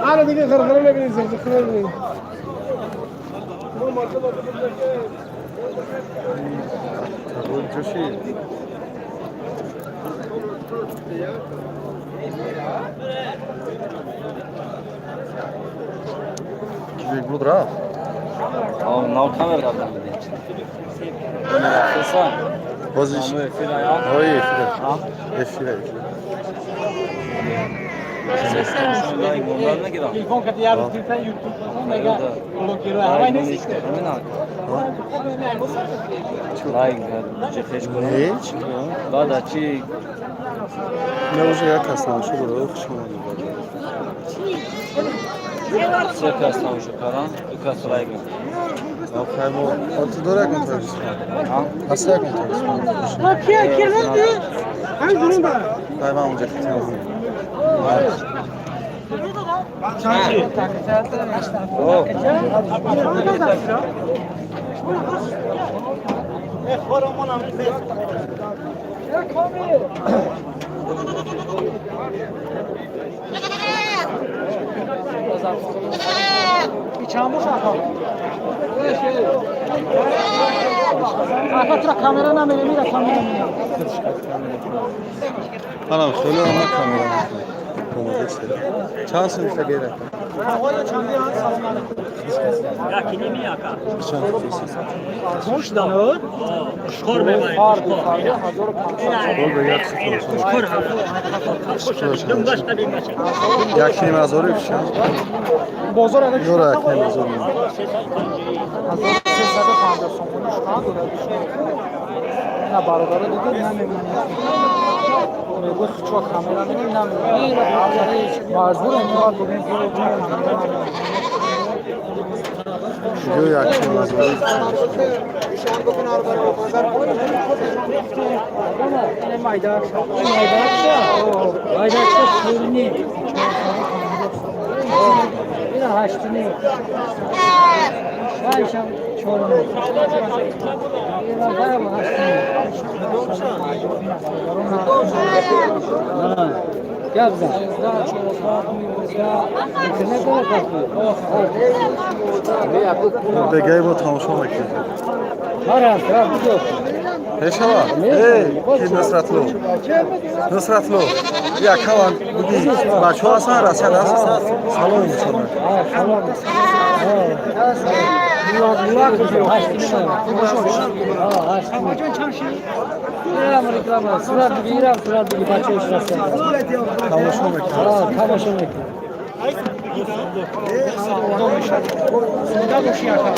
Ana diye kırkırına bilirsin, kırkırına bilirsin. Bu coşuyor. Büyük budur ha. Abi nav kameradan gidiyor. Kısa. Boz iş. Oy efire. Efire. Onlarına gidelim. Telefon katı yarın tüyten YouTube'da mega blokero. Havay ne siktir? Like, cefeş Ne? kurun. Vada çi. Ne olacak ya kastan şu burada okuşma gibi. Sekastan şu karan. Ukas like. Aferin o. Otuz dolar kontrolüsü. Ha? Nasıl ya kontrolüsü? Bak ya kirlen diyor. Hay durun da. Hayvan olacak. Oh. Bir çamur şaka. Arka kamerana mı kamera mı? Anam söyle ona kamera. Çalsın işte geri. Ya kini mi yaka? Çal. da mı? Şkor be bay. Orada yaksın. Şkor ha. Düm başta bir maç. Yakşini mazor bir şey. Bozor ada. Yora yakşini mazor. Sesade foundasyon konuşma göre bir şey. Ne baroları dedi ne memnuniyet. Bu çok kameranın ne mazur onlar bugün Yo yakşini mazor. Yine haştını. Ayşem çorunu. Yine bayağı haştını. Gel bize. Ne kadar kalkıyor? Begay bu tanışma vakti. Haram, haram bu. Heşava. Hey, ki Nusratlu. Nusratlu. Ya kavan bu değil. Bak şu an sana sen salon mu sonra? Ha, salon. Bunlar kızıyor. Haştını. Ha, haştını. Reklama. Sıra bir İran sıra bir başka işlerse. Tanışma vakti. Ha, kamaşın vakti. Sonunda bu şey yapar.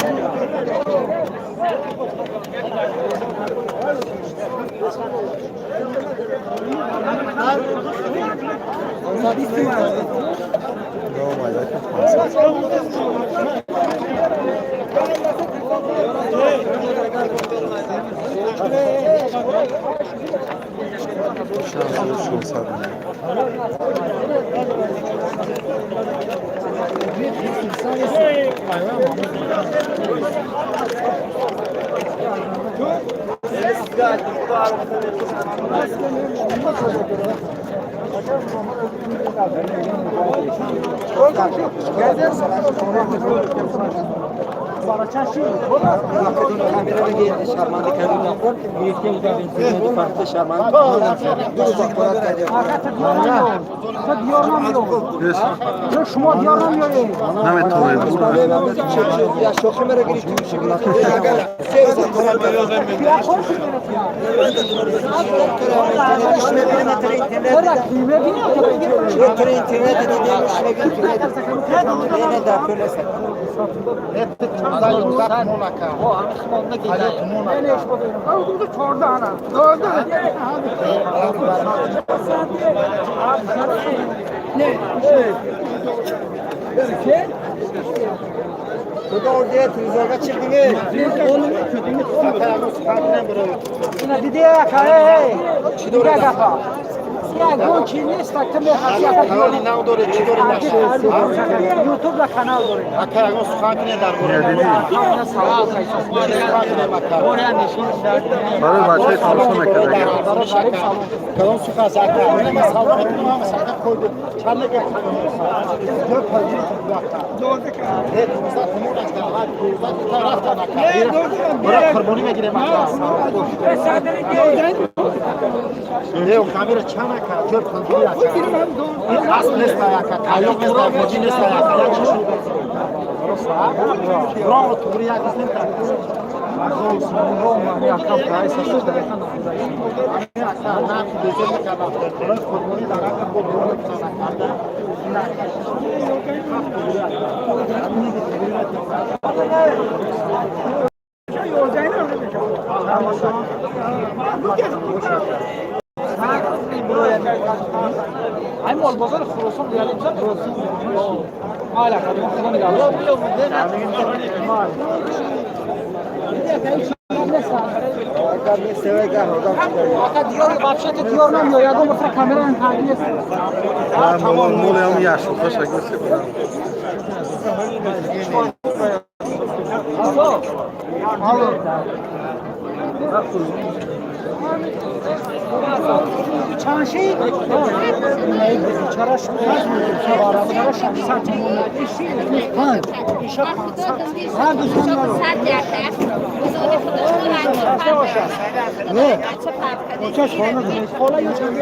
شما دیار نمیارید Mehmet Toray bu. Ya çok merak ediyorum. Burada oraya televizyona çıktınız. Yine didiye yaka hey. Didiye yaka. Ya gonchi نیست که مخاطب حوالی نو داره چی داره نقشه یوتیوب و کانال داره مکر اگه سخن کنه در باره همین سوال سخن کنه مکر برای بچه تماشا نکرده کدام سخن زرده همه مسخال کنیم همه سخن کوید چند نگه دو پاجی نه تو مثلا تموم است که هر کوزا تو رفت مکر برای قربانی میگیره مکر نه کامیرا چند مکر جو قربانی این اصل نیست که تعلق نیست که موجی نیست که چی شده برای تو برای یک نیست این مال بازار خراسان دیگه اینجا خراسان حالا خودم نگاه دیار بچه دیار نمیاد یادم مثلا کاملا انتقالی است تمام مول هم یاشت خوش گوشه کنم چند شی نه چراش سوارا داره شمسات پنج ایشا هر دوستان نه چه شونه کولا یا چند